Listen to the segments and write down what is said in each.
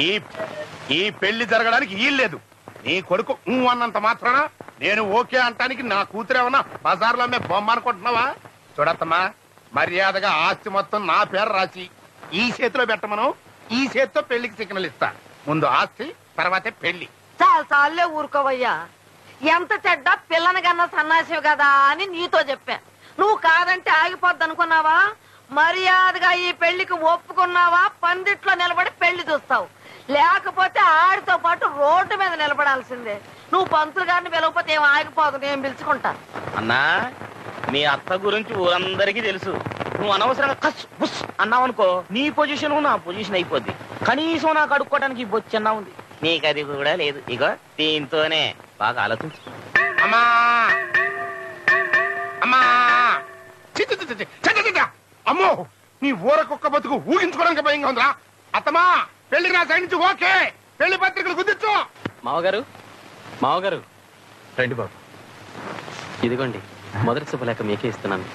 ఈ ఈ పెళ్లి జరగడానికి వీల్లేదు. నీ కొడుకు అన్నంత మాత్రాన నేను ఓకే అంటానికి నా కూతురేమన్నా బజార్లో అమ్మే బొమ్మ అనుకుంటున్నావా? చూడత్తమ్మా, మర్యాదగా ఆస్తి మొత్తం నా పేరు రాసి ఈ చేతిలో పెట్టమను. ఈ చేతితో పెళ్లికి సిగ్నల్ ఇస్తా. ముందు ఆస్తి, తర్వాతే పెళ్లి. చాలే ఊరుకోవయ్యా. ఎంత చెడ్డ పిల్లని కన్నా సన్నాసివి కదా అని నీతో చెప్పా. నువ్వు కాదంటే ఆగిపోద్ది అనుకున్నావా? మర్యాదగా ఈ పెళ్లికి ఒప్పుకున్నావా? పందిట్లో నిలబడి పెళ్లి చూస్తావు, లేకపోతే ఆడితో పాటు రోడ్డు మీద నిలబడాల్సిందే. నువ్వు పంతులు గారిని పిలవకపోతే ఏం ఆగిపోదు, నేను పిలుచుకుంటా. అన్నా, మీ అత్త గురించి ఊరందరికీ తెలుసు. నువ్వు అనవసరంగా కస్ బుస్ అన్నావనుకో, నీ పొజిషన్ నా పొజిషన్ అయిపోద్ది. కనీసం నాకు అడుక్కోవడానికి బొచ్చన్నా ఉంది, నీకు అది కూడా లేదు. ఇగో దీంతోనే బాగా ఆలోచించు. అమ్మా అమ్మా, అమ్మో, నీ ఊర కుక్క బతుకు ఊహించుకోవడానికి భయంగా ఉందిరా. అత్తమా, పెళ్లికి నా సైడ్ నుంచి ఓకే. పెళ్లి పత్రికలు గుర్తించు. మావగారు రండి బాబు, ఇదిగోండి మొదటి శుభలేఖ మీకే ఇస్తున్నాను.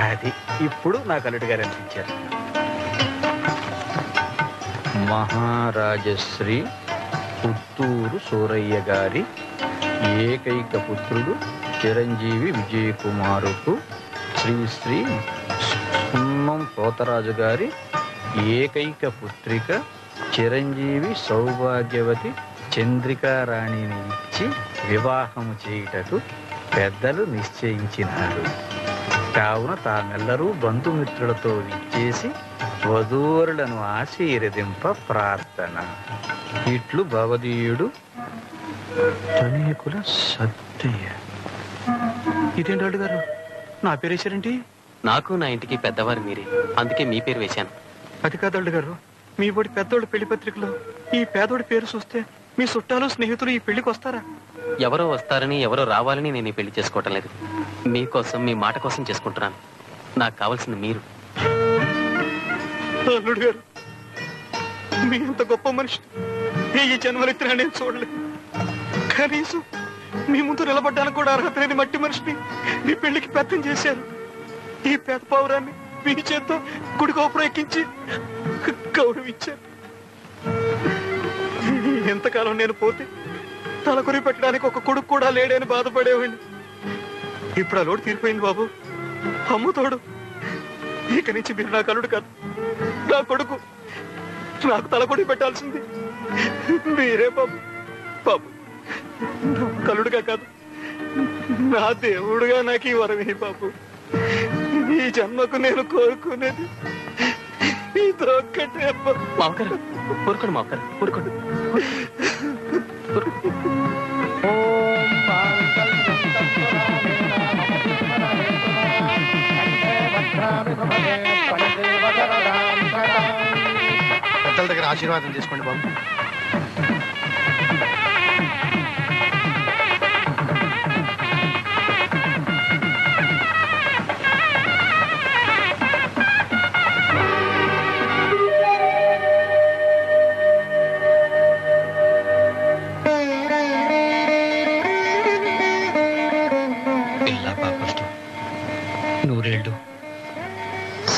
అది ఇప్పుడు నాకు అల్లుడు గారు అనిపించారు. మహారాజశ్రీ పుత్తూరు సూరయ్య గారి ఏకైక పుత్రుడు చిరంజీవి విజయకుమారుకు శ్రీ శ్రీ సున్నం పోతరాజు గారి ఏకైక పుత్రిక చిరంజీవి సౌభాగ్యవతి చంద్రికారాణిని ఇచ్చి వివాహము చేయుటకు పెద్దలు నిశ్చయించినారు. కావున తామెల్లరూ బంధుమిత్రులతో విచ్చేసి వధూవరులను ఆశీర్వదింప ప్రార్థన. ఇట్లు భవదీయుడు తనేకుల సత్తయ్య. ఇదేంటి అల్లుడు గారు నా పేరు వేశారేంటి? నాకు నా ఇంటికి పెద్దవారు మీరే, అందుకే మీ పేరు వేశాను. అది కాదు అల్లుడు గారు, మీ బడి పెద్దోడి పెళ్లి పత్రికలో ఈ పేదోడి పేరు చూస్తే మీ చుట్టాలు స్నేహితులు ఈ పెళ్లికి వస్తారా? ఎవరో వస్తారని ఎవరో రావాలని నేను ఈ పెళ్లి చేసుకోవటం లేదు. మీకోసం, మీ మాట కోసం చేసుకుంటున్నాను. నాకు కావాల్సింది మీరు. అల్లుడు గారు, మీ అంత గొప్ప మనిషి ఈ జన్మలెత్తినా నేను చూడలేదు. కనీసం మీ ముందు నిలబడ్డానికి కూడా అర్హత లేని మట్టి మనిషిని మీ పెళ్లికి పెద్దం చేశారు. ఈ పేద పౌరాన్ని మీ చేత్తో గుడి గోపురం ఎక్కించి గౌరవించారు. ఎంతకాలం నేను పోతే తలకొరి పెట్టడానికి ఒక కొడుకు కూడా లేడని బాధపడేవాడిని. ఇప్పుడు ఆ లోటు తీరిపోయింది బాబు. అమ్ముతోడు ఇక నుంచి మీరు నా కలుడు కాదు, నా కొడుకు. నాకు తలకొడి పెట్టాల్సింది మీరే బాబు. బాబు, నా కలుడుగా కాదు, నా దేవుడుగా నాకు ఈ వరమే బాబు. ఈ జన్మకు నేను కోరుకునేది ఇదొక్కటే. మావగారు ఊరుకోండి, మావగారు ఊరుకోండి. పెద్దల దగ్గర ఆశీర్వాదం తీసుకోండి బాబు. పిల్ల పాప నూరేళ్ళు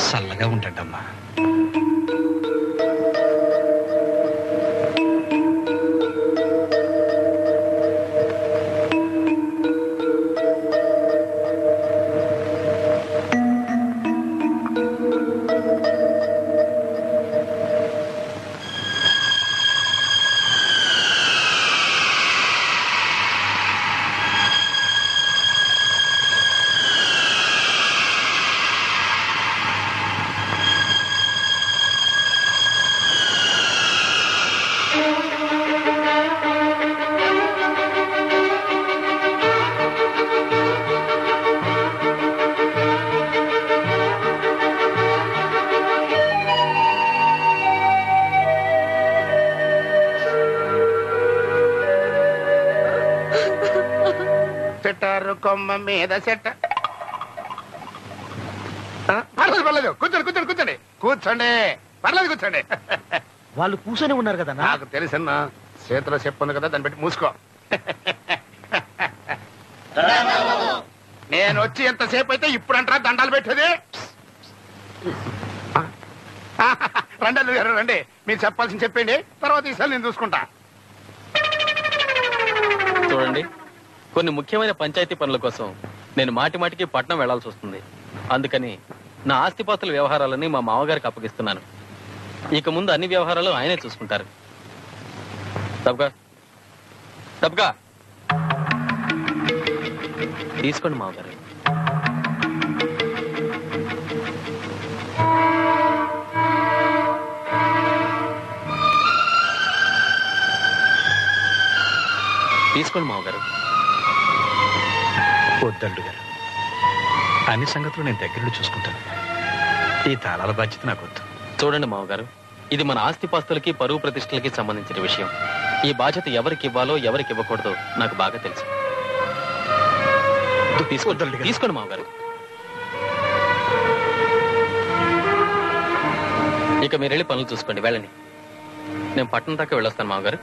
చల్లగా ఉంటాడమ్మా. చెట్టారు కొమ్మ మీద చెట్ట. పర్లేదు పర్లేదు, కూర్చోండి కూర్చోండి కూర్చోండి కూర్చోండి, పర్లేదు కూర్చోండి. వాళ్ళు కూర్చొని ఉన్నారు కదా. నాకు తెలుసన్నా, చేతిలో చెప్పుంది కదా, దాన్ని బట్టి మూసుకో. నేను వచ్చి ఎంతసేపు అయితే ఇప్పుడు అంటారా దండాలు పెట్టేది? రండి అల్లుడు గారు రండి. మీరు చెప్పాల్సింది చెప్పండి, తర్వాత ఈసారి నేను చూసుకుంటా. చూడండి, కొన్ని ముఖ్యమైన పంచాయతీ పనుల కోసం నేను మాటి మాటికి పట్నం వెళ్లాల్సి వస్తుంది. అందుకని నా ఆస్తిపాస్తుల వ్యవహారాలని మా మామగారికి అప్పగిస్తున్నాను. ఇక ముందు అన్ని వ్యవహారాలు ఆయనే చూసుకుంటారు. తప్పగా తీసుకోండి మామగారు. తీసుకోండి మామగారు. వద్దల్లుడు గారు, అన్ని సంగతులు నేను దగ్గరుండి చూసుకుంటాను. ఈ తాళాల బాధ్యత నాకు వద్దు. చూడండి మామగారు, ఇది మన ఆస్తిపాస్తులకి పరువు ప్రతిష్టలకి సంబంధించిన విషయం. ఈ బాధ్యత ఎవరికి ఇవ్వాలో ఎవరికి ఇవ్వకూడదో నాకు బాగా తెలుసు. తీసుకోండి మామగారు. ఇక మీరు వెళ్ళి పనులు చూసుకోండి, వెళ్ళండి. నేను పట్టణం దాకా వెళ్ళొస్తాను మామగారు.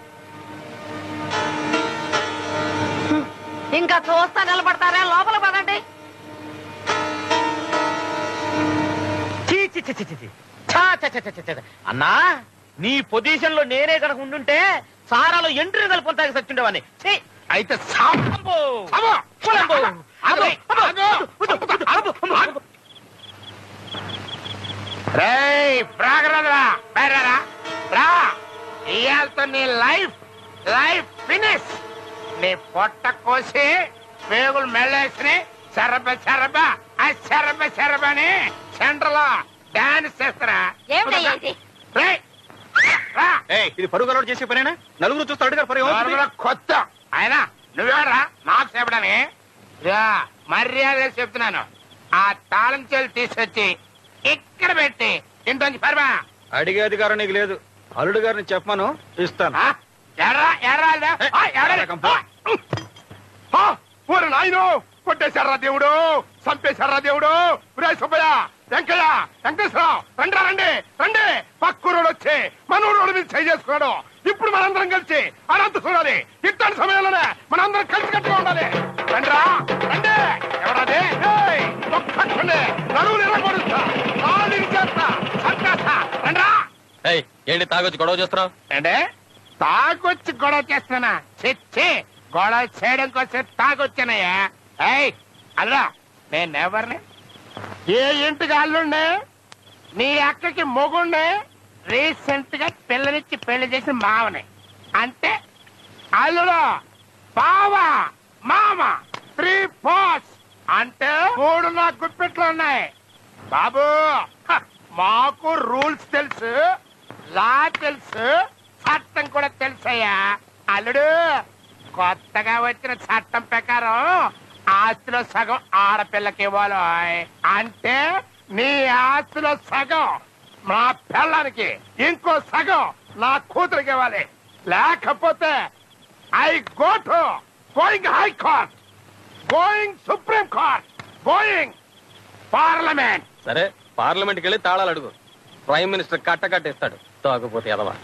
ఇంకా చూస్తా నిలబడతారా? లోపల పదండి. అన్నా, నీ పొజిషన్ లో నేనే కనుక ఉండుంటే సారాలో ఎంట్రీ కలుపుతాకి సచ్చుండేవాడిని. అయితే నీ లైఫ్ ఫినిష్. నీ పొట్ట కోసి పేగులు మెళ్ళేసి శరబని సెంటర్ లో డాన్స్ చేస్తారా? ఇది పరుగు అలవాటు చేసే పనేనా? నలుగురు చూస్తే అడుగుతారు పరుగు. కొత్త ఆయన నువ్వెవరా నాకు చెప్పడని? మర్యాద చెప్తున్నాను. ఆ తాళం చెల్లి తీసుకొచ్చి ఇక్కడ పెట్టి ఇంటి పరమా. అడిగే అధికారం నీకు లేదు. అల్లుడు గారిని చెప్పమను, ఇస్తాను. ఊరు నాయను కొట్టేశారా దేవుడు, చంపేశారా దేవుడు. సుబ్బయ్య, వెంకయ్య, వెంకటేశ్వరరావు, రండి రండి. పక్కూరోడు వచ్చి మనూరోడు మీద చేయి చేసుకున్నాడు. ఇప్పుడు మనందరం కలిసి అనంత చూడాలి. ఇట్లాంటి సమయంలోనే మనందరం కలిసి కట్టుగా ఉండాలి. రండిరా రండి. ఎవరది? ఒక్కటండి నలుగురు ఎరగొడుస్తా, కాళ్ళు చేస్తా, చంపేస్తా. రండిరా. ఏంటి తాగొచ్చి గొడవ చేస్తున్నావు? అంటే తాగొచ్చి గొడవ చేస్తున్నా? చెచ్చి గొడవ చేయడం కోసం తాగొచ్చానయ్యా. అల్లా నేనెవరిని? ఏ ఇంటికి అల్లుండే? నీ అక్కకి మొగుండే. రీసెంట్ గా పిల్లనిచ్చి పెళ్లి చేసిన మావని. అంటే అల్లుడు, బావ, మామ, 3 పోస్ అంటే 3 నా గుప్పెట్లో ఉన్నాయి. బాబు, మాకు రూల్స్ తెలుసు, లా తెలుసు, చట్టం కూడా తెలుసయ్యా. అల్లుడు, కొత్తగా వచ్చిన చట్టం ప్రకారం ఆస్తిలో సగం ఆడపిల్లకి ఇవ్వాలి. అంటే నీ ఆస్తిలో సగం నా పిల్లానికి, ఇంకో సగం నా కూతురికి ఇవ్వాలి. లేకపోతే I going high court, going supreme court, going parliament. సరే, పార్లమెంట్కి వెళ్ళి తాళాలు అడుగు. Prime minister కట్టకట్టేస్తాడు. తాగపోతే ఎదవా.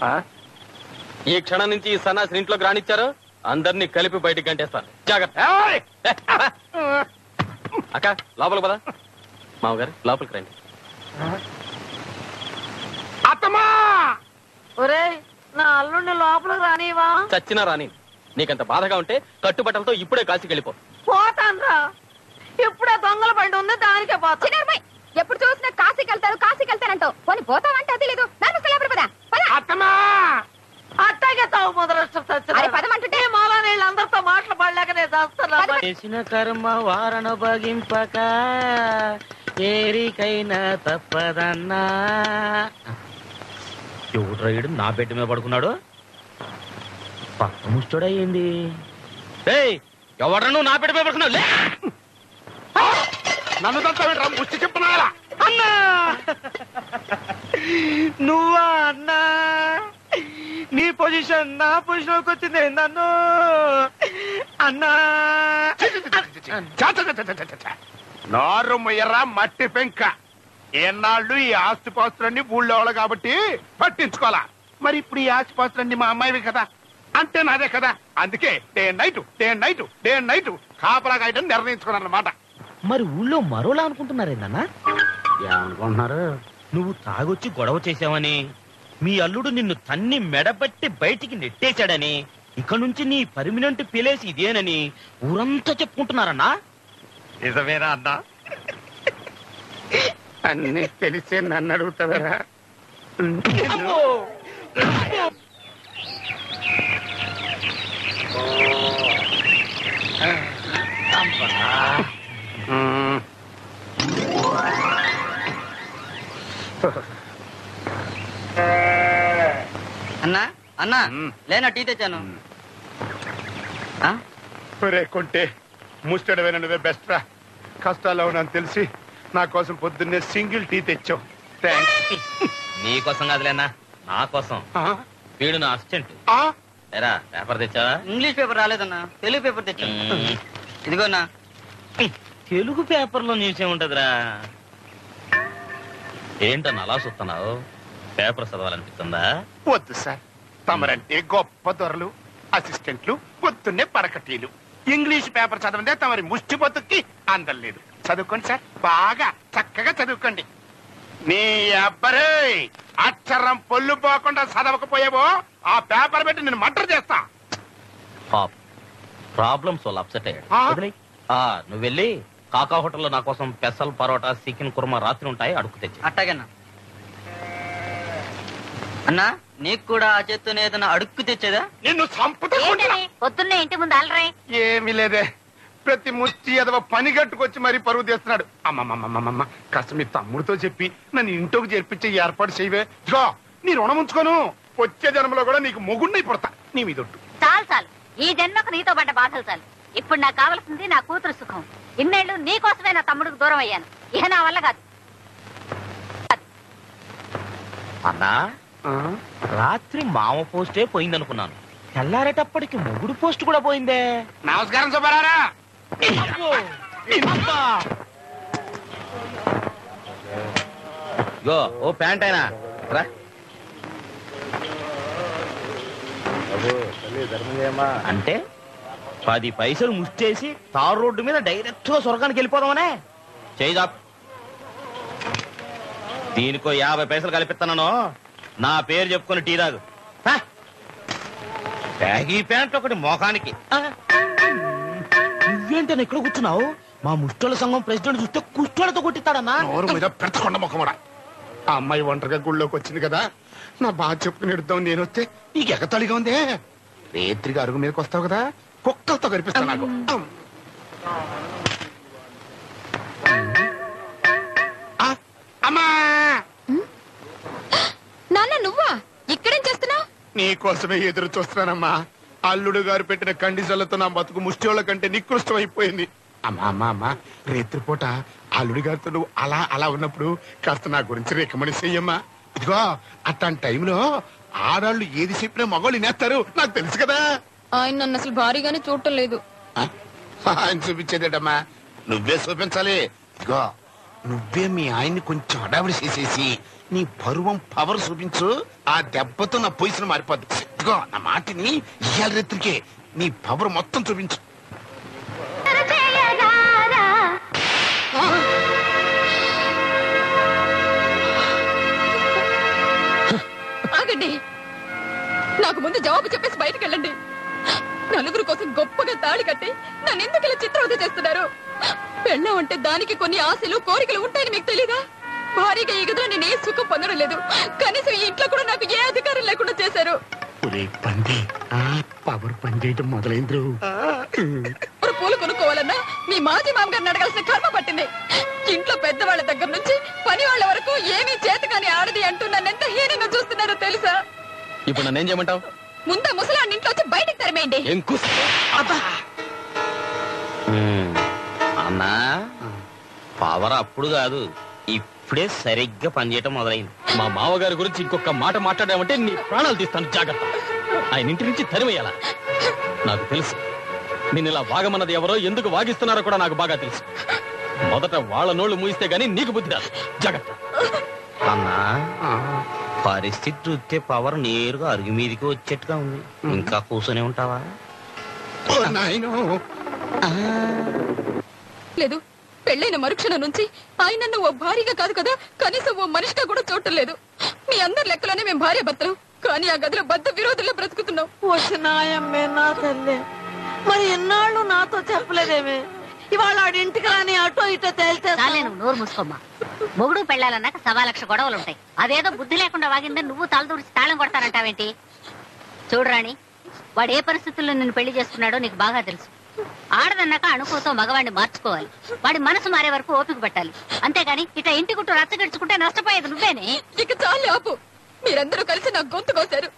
ఈ క్షణం నుంచి ఈ సన్నాసిని ఇంట్లోకి రానిచ్చారు, అందరినీ కలిపి బయటికి గంటేస్తాను. జాగ్రత్త. అక్క లోపలికి పద. మామగారు లోపలికి రండి. అత్తమా, ఒరేయ్, నా అల్లుడిని లోపలికి రానివా? చచ్చినా రాని. నీకంత బాధగా ఉంటే కట్టుబట్టలతో ఇప్పుడే కాశీకి వెళ్ళిపో. పోతాన్రా. ఇప్పుడే దొంగల బండి ఉంది, దానికే పోతా. ఎప్పుడు చూసినా కాశీకి వెళ్తానంటావు. పోనీ పోతావంటే తెలీదు. అత్తమా, అట్టాగే తావు మొదలష్టంటే మాలా నీళ్ళు అందరితో మాటలు పడలేకనే చేస్తున్నా. చేసిన కర్మ వారణ భగింపక ఏరికైనా తప్పదన్నా. ఎవడు రైడు నా బెడ్ మీద పడుకున్నాడు? పక్క ముష్టోడయ్యింది. ఎవడను నా బెడ్ మీద పడుకున్నావు? నన్ను తంతా ముచ్చి చెప్పున్నా అన్నా. నువ్వా అన్నా? నీ పొజిషన్ నా పొజిషన్కి వచ్చింది నన్ను అన్నా. నారు మొయ్యరా మట్టి పెంక. ఎన్నాళ్ళు ఈ ఆస్తిపాస్తులన్నీ ఊళ్ళో వాళ్ళు కాబట్టి పట్టించుకోవాలా. మరి ఇప్పుడు ఈ ఆస్తిపాస్తులన్నీ మా అమ్మాయివి కదా, అంటే నాదే కదా. అందుకే డే అండ్ నైట్ కాపలా కాయటం నిర్ణయించుకున్నాను అన్నమాట. మరి ఊళ్ళో మరోలా అనుకుంటున్నారేందన్నా? ఏమనుకుంటున్నారు? నువ్వు తాగొచ్చి గొడవ చేసావని మీ అల్లుడు నిన్ను తన్ని మెడబట్టి బయటికి నెట్టేశాడని, ఇక నుంచి నీ పర్మినెంట్ ప్లేస్ ఇదేనని ఊరంతా చెప్పుకుంటున్నారన్నా. నిజమేనా అన్నా? అన్ని తెలిసే నన్ను అడుగుతావరా? అన్నా అన్నా లేనా టీ తెచ్చాను. కొంటే ముస్టడవేనా నువ్వే బెస్ట్ రా. కష్టాల్లో ఉన్నాను తెలిసి నా కోసం పొద్దున్నే సింగిల్ టీ తెచ్చావు. థ్యాంక్స్. నీకోసం కాదులేనా, నా కోసం. వీడు నా అసిస్టెంట్. ఎరా పేపర్ తెచ్చావా? ఇంగ్లీష్ పేపర్ రాలేదన్నా, తెలుగు పేపర్ తెచ్చాను. ఇదిగోనా. తెలుగు పేపర్లో న్యూస్ ఏముంటదిరా? ఏంటన్నా అలా చూస్తున్నావు? పేపర్ చదవాలనిపిస్తుందా? వద్దు సార్, తమరంటే గొప్ప దొరలు, అసిస్టెంట్లు, పొద్దున్నే పరకటీలు. ఇంగ్లీష్ పేపర్ చదవందే తమరి ముష్టి బతుక్కి అందలేదు. చదువుకోండి సార్, బాగా చక్కగా చదువుకోండి. నీ అబ్బరే అక్షరం పొల్లు పోకుండా చదవకపోయావో ఆ పేపర్ పెట్టి నేను మర్డర్ చేస్తా. ప్రాబ్లమ్స్ వాళ్ళు అప్సెట్ అయ్యాడు. నువ్వు వెళ్ళి కాకా హోటల్లో నా కోసం పెసల్ పరోటా చికెన్ కుర్మా రాత్రి ఉంటాయి, అడుగు తెచ్చి. అట్టాగన్నా. అన్నా నీకు కూడా ఆ చేత్తోనే ఏదైనా అడుక్కు తెచ్చేదా? నిన్ను చంపుతా. పొద్దున్నే ఇంటి ముందు అలరే. ఏమీ లేదే, ప్రతి ముచ్చి ఎదవ పని కట్టుకొచ్చి మరీ పరువు తీస్తున్నాడు. అమ్మమ్మమ్మమ్మ, కాస్త మీ తమ్ముడితో చెప్పి నన్ను ఇంట్లోకి చేర్పించే ఏర్పాటు చేయవే. ఇదిగో నీ రుణం ఉంచుకోను, వచ్చే జన్మలో కూడా నీకు మొగుడిని పుడతా. నీ మీదొట్టు. చాలు చాలు, ఈ జన్మకు నీతో పడ్డ బాధలు చాలు. ఇప్పుడు నాకు కావాల్సింది నా కూతురు సుఖం. ఇన్నేళ్లు నీ కోసమే నా తమ్ముడికి దూరం అయ్యాను. ఇహ నా వల్ల కాదు. అన్నా రాత్రి మామ పోస్టే పోయిందనుకున్నాను, తెల్లారేటప్పటికి మొగుడు పోస్ట్ కూడా పోయిందే. నమస్కారం సుబ్బారారా. ఓ ప్యాంట్ అయినా రా. అంటే 10 పైసలు ముష్టేసి తారు రోడ్డు మీద డైరెక్ట్ గా స్వర్గానికి వెళ్ళిపోదామనే. చేయిదా, దీనికో 50 పైసలు కల్పిస్తున్నాను. నా పేరు చెప్పుకొని టీ తాగు. బ్యాగీ ప్యాంట్ ఒకటి మోకానికి. నువ్వేంటని ఎక్కడ కూర్చున్నావు? మా ముష్టోళ్ళ సంఘం ప్రెసిడెంట్ చూస్తే కుష్టోళ్ళతో కొట్టిస్తాడన్నా. నోరు మీద పెడతకొండ ముఖముడా. ఆ అమ్మాయి ఒంటరిగా గుళ్ళోకి వచ్చింది కదా, నా బాధ చెప్పుకుని ఎడుద్దాం. నేను వస్తే నీకు ఎగతాళిగా ఉందే. రేత్రిగా అరుగు మీదకి వస్తావు కదా, కుక్కలతో కనిపిస్తా నాకు. అమ్మా, నాన్న నువ్వా ఇక్కడేం చేస్తున్నావు? నీకోసమే ఎదురు చూస్తున్నానమ్మా. అల్లుడు గారు పెట్టిన కండిషన్లతో నా బతుకు ముష్టిోళ్ళ కంటే నికృష్టం అయిపోయింది. అమ్మా అమ్మా అమ్మా, రేత్రిపూట అల్లుడి గారితో నువ్వు అలా అలా ఉన్నప్పుడు కాస్త నా గురించి రికమెండ్ చెయ్యమ్మా. ఇదిగో అట్లాంటి టైంలో ఆడాళ్ళు ఏది చెప్పినా మగవాళ్ళు వినేస్తారు, నాకు తెలుసు కదా. ఆయన నన్ను అసలు భారీగానే చూడటం లేదు. ఆయన చూపించేదేటమ్మా, నువ్వే చూపించాలి. ఇదిగో నువ్వే మీ ఆయన్ని కొంచెం అడావిడి చేసేసి నీ పరువం పవర్ చూపించు. ఆ దెబ్బతో నా పొజిషన్ మారిపోద్ది. ఇదిగో నా మాటిని ఇయ్యాల రేత్రికే నీ పవర్ మొత్తం చూపించు. ఆగండి, నాకు ముందు జవాబు చెప్పేసి బయటకు వెళ్ళండి. నలుగురు కోసం గొప్పగా తాళి కట్టి నన్ను ఎందుకు ఇలా చిత్రవద చేస్తున్నారు? పెళ్ళం అంటే దానికి కొన్ని ఆశలు కోరికలు ఉంటాయని మీకు తెలీదా? భారీగా ఈ గదిలో నేను ఏ సుఖం పొందడం లేదు. కనీసం ఈ ఇంట్లో కూడా నాకు ఏ అధికారం లేకుండా చేశారు. పవర్ పని చేయటం మొదలైంది. పూలు కొనుక్కోవాలన్నా మీ మాజీ మామగారిని అడగాల్సిన కర్మ పట్టింది. ఇంట్లో పెద్దవాళ్ళ దగ్గర నుంచి పని వాళ్ళ వరకు ఏమీ చేత కాని ఆడది అంటూ నన్ను ఎంత హీనంగా చూస్తున్నారో తెలుసా? ఇప్పుడు నన్నేం చేయమంటావు? ముందు ముసలాన్ని ఇంట్లో వచ్చి బయటకు తరిమేయండి. అన్నా పవర్ అప్పుడు కాదు, ఇప్పుడే సరిగ్గా పనిచేయటం మొదలైంది. మా మామగారి గురించి ఇంకొక మాట మాట్లాడామంటే నీ ప్రాణాలు తీస్తాను, జాగ్రత్త. ఆయన ఇంటి నుంచి తరిమేయాలా? నాకు తెలుసు నేను ఇలా వాగమన్నది ఎవరో, ఎందుకు వాగిస్తున్నారో కూడా నాకు బాగా తెలుసు. మొదట వాళ్ళ నోళ్లు మూయిస్తే గానీ నీకు బుద్ధి రాదు, జాగ్రత్త. అన్నా పరిస్థితి చూస్తే పవర్ నేరుగా అరుగు మీదకి వచ్చేట్టుగా ఉంది. ఇంకా కూర్చొని ఉంటావా? లేదు, పెళ్ళైన మరుక్షణం నుంచి ఆయన నన్ను ఓ భారీగా కాదు కదా, కనీసం ఓ మనిషిగా కూడా చూడటం లేదు. మీ అందరి లెక్కలోనే మేము భార్య భర్తలు, కానీ ఆ గదిలో బద్ద విరోధుల్లో బ్రతుకుతున్నాం. వచ్చినాయమ్మే నా తల్లి, మరి ఎన్నాళ్ళు నాతో చెప్పలేదేమే? ఇవాళ ఆడింటికి రాని అటో ఇటో తేలితే నువ్వు నోరు మూసుకోమ్మా. మొగుడు పెళ్ళాలన్నాక 1,00,000 గొడవలు ఉంటాయి. అదేదో బుద్ధి లేకుండా వాగిందని నువ్వు తలదూర్చి తాళం కొడతానంటావేంటి? చూడరాణి, వాడు ఏ పరిస్థితుల్లో నిన్ను పెళ్లి చేసుకున్నాడో నీకు బాగా తెలుసు. ఆడదన్నాక అణుకుతో మగవాడిని మార్చుకోవాలి. వాడి మనసు మారే వరకు ఓపిక పెట్టాలి. అంతేగాని ఇట ఇంటి గుట్టు రచ్చగడుచుకుంటే నష్టపోయేది నువ్వేనే. ఇక చాలు ఆపు. మీరందరూ కలిసి నా గొంతు కోసారు,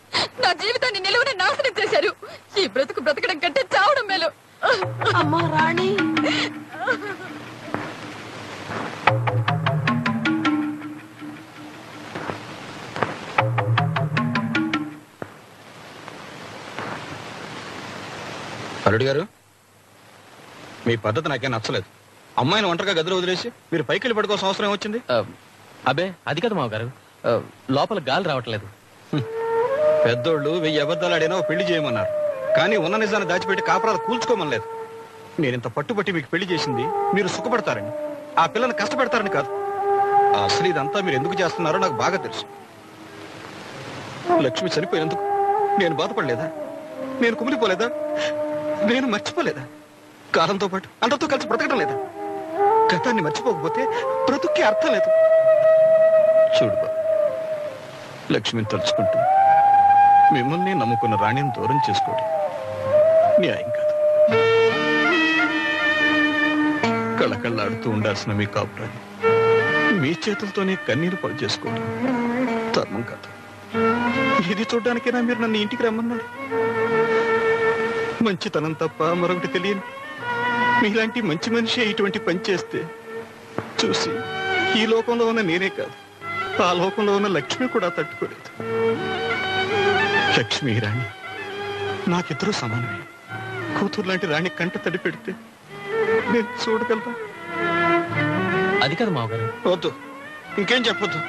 నా జీవితాన్ని నిలువున నాశనం చేశారు. ఈ బ్రతుకు బ్రతకడం కంటే చావడం మేలు. అమ్మా రాణి, అల్లుడు గారు, మీ పద్ధతి నాకేం నచ్చలేదు. అమ్మాయిని ఒంటరిగా గదిలో వదిలేసి మీరు పైకి వెళ్ళి పడుకోవాల్సిన అవసరం వచ్చింది. అబే అది కదా మావగారు, లోపల గాలి రావట్లేదు. పెద్దోళ్ళు 1000 అబద్ధాలు ఆడినా పెళ్లి చేయమన్నారు, కానీ ఉన్న నిజాన్ని దాచిపెట్టి కాపురాలు కూల్చుకోమనలేదు. నేనింత పట్టుబట్టి మీకు పెళ్లి చేసింది మీరు సుఖపడతారని, ఆ పిల్లని కష్టపెడతారని కాదు. అసలు ఇదంతా మీరు ఎందుకు చేస్తున్నారో నాకు బాగా తెలుసు. లక్ష్మి చనిపోయినందుకు నేను బాధపడలేదా? నేను కుమిలిపోలేదా? నేను మర్చిపోలేదా? కాలంతో పాటు అందరితో కలిసి బ్రతకడం లేదా? గతాన్ని మర్చిపోకపోతే బ్రతుక్కి అర్థం లేదు. చూడు బాబు, లక్ష్మిని తలుచుకుంటూ మిమ్మల్ని నమ్ముకున్న రాణిని దూరం చేసుకోవడం న్యాయం కాదు. కళకళ్ళాడుతూ ఉండాల్సిన మీ కాపురాన్ని మీ చేతులతోనే కన్నీరు పాలు చేసుకోవడం ధర్మం కాదు. ఇది చూడ్డానికైనా మీరు నన్ను ఇంటికి రమ్మన్నారు. మంచితనం తప్ప మరొకటి తెలియని మీలాంటి మంచి మనిషి ఇటువంటి పని చేస్తే చూసి ఈ లోకంలో ఉన్న నేనే కాదు, ఆ లోకంలో ఉన్న లక్ష్మి కూడా తట్టుకోలేదు. లక్ష్మి రాణి నాకిద్దరూ సమానమే. కూతురు లాంటి రాణి కంట తడి పెడితే నేను చూడగలరా? అది కదా మావగారు. వద్దు, ఇంకేం చెప్పొద్దు.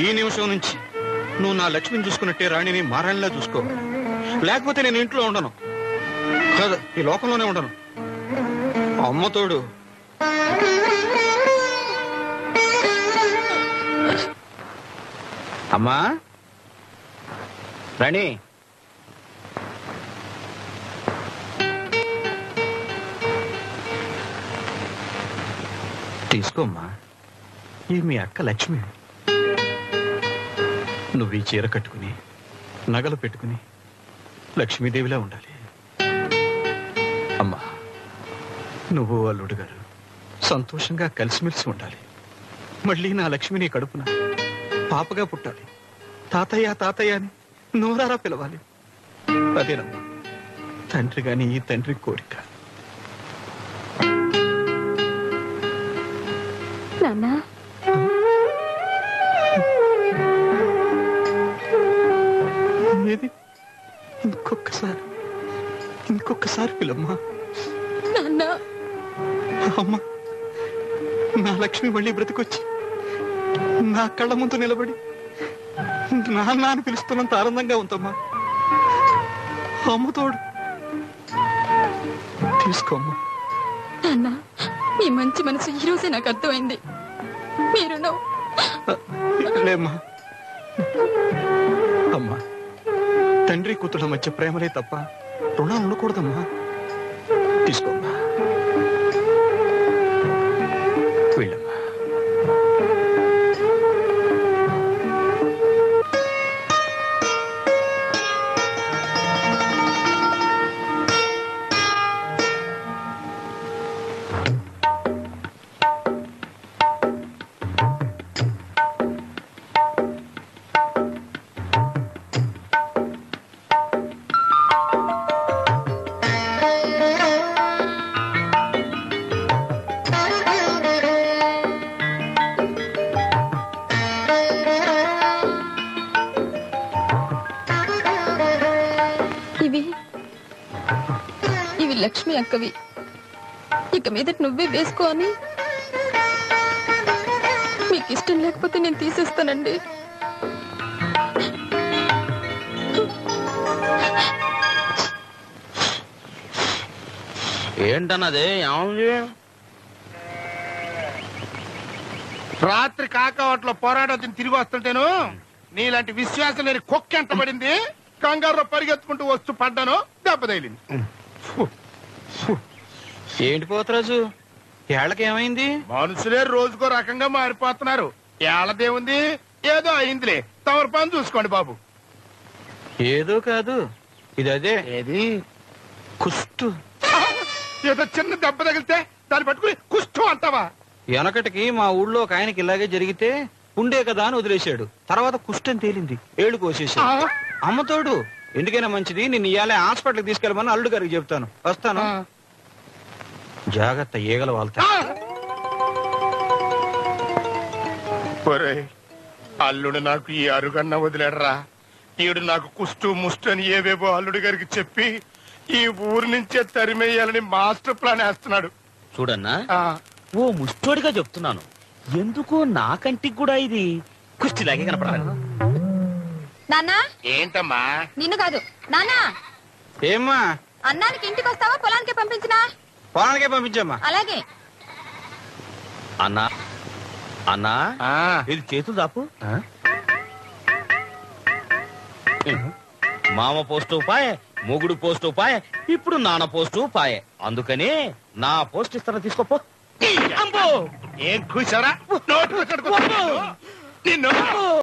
ఈ నిమిషం నుంచి నువ్వు నా లక్ష్మిని చూసుకున్నట్టే రాణిని మారాణిలా చూసుకోవాలి. లేకపోతే నేను ఇంట్లో ఉండను, కాదు ఈ లోకంలోనే ఉండను. అమ్మతోడు అమ్మా రాణి, తీసుకోమ్మా. ఈ మీ అక్క లక్ష్మి. నువ్వు ఈ చీర కట్టుకుని నగలు పెట్టుకుని లక్ష్మీదేవిలా ఉండాలి. అమ్మా, నువ్వు అల్లుడు గారు సంతోషంగా కలిసిమెలిసి ఉండాలి. మళ్ళీ నా లక్ష్మి నీ కడుపున పాపగా పుట్టాలి. తాతయ్య తాతయ్య అని నోరారా పిలవాలి. అదేనమ్మా తండ్రి గాని ఈ తండ్రి కోరిక. నాన్నా, ఏది ఇంకొకసారి పిలమ్మా. నాన్నా, అమ్మా, నా లక్ష్మి మళ్ళీ బ్రతికొచ్చి నా కళ్ళ ముందు నిలబడి నాన్న అని పిలుస్తున్నంత ఆనందంగా ఉందమ్మా. అమ్మతోడు తీసుకోమ్మా. నాన్నా, మీ మంచి మనసు ఈ రోజే నాకు అర్థమైంది. మీరు లేమ్మా. అమ్మా, తండ్రి కూతుళ్ళ మధ్య ప్రేమలే తప్ప రుణాలు ఉండకూడదమ్మా. తీసుకోమ్మా, వెళ్ళమ్మా. ఇవి లక్ష్మి అక్కవి. ఇక మీద నువ్వే వేసుకో అని. మీకు ఇష్టం లేకపోతే నేను తీసేస్తానండి. ఏంటన్నది? ఏముంది? రాత్రి కాకవాట్లో పోరాటం తిరిగి వస్తుంటేను నీలాంటి విశ్వాసం లేని కుక్క ఎంత పడింది. కంగారులో పరిగెత్తుకుంటూ వస్తూ పడ్డాను, దెబ్బ తగిలింది. ఏంటి పోతరాజు ఏళ్ళకేమైంది? మనుషులే రోజుకో రకంగా మారిపోతున్నారు. ఏళ్ళదేముంది, ఏదో అయిందిలే. తమరు పని చూసుకోండి బాబు. ఏదో కాదు, ఇది అదే. ఏది? కుష్టు. ఏదో చిన్న దెబ్బ తగిలితే దాన్ని పట్టుకుని కుష్టు అంటావా? వెనకటికి మా ఊళ్ళో ఒక ఆయనకి ఇలాగే జరిగితే ఉండే కదా అని వదిలేశాడు. తర్వాత కుష్టం తేలింది, ఏళ్ళు కోసేశాడు. అమ్మతోడు ఎందుకైనా మంచిది, నిన్ను ఇయాలే హాస్పిటల్కి తీసుకెళ్ళమని అల్లుడు గారికి చెప్తాను. వస్తాను. జాగ్రత్త, ఈగల వాళ్తా. అల్లుడు నాకు ఈ అరుగన్న వదిలేడరా. ఈడు నాకు కుష్టు ముష్టు అని ఏవేవో అల్లుడి గారికి చెప్పి ఈ ఊరు నుంచే తరిమేయాలని మాస్టర్ ప్లాన్ వేస్తున్నాడు. చూడన్నా, ఓ ముష్టోడిగా చెప్తున్నాను, ఎందుకో నా కంటికి కూడా ఇది కుష్టిలాగే కనపడాలి. నాన్నా, ఏంటమ్మా? నిన్ను కాదు నాన్నా. ఏమ్మా? అన్నానికి ఇంటికి వస్తావా పొలానికి పంపించినా? పొలానికే పంపించమ్మా. అలాగే. అన్నా అన్నా, ఇది చేతులు దాపు. మామ పోస్టు పాయే, మొగుడు పోస్టు పాయే, ఇప్పుడు నాన్న పోస్టు పాయే. అందుకని నా పోస్ట్ ఇస్తాను, తీసుకోపో. ఏం కూర్చోరా? నిన్ను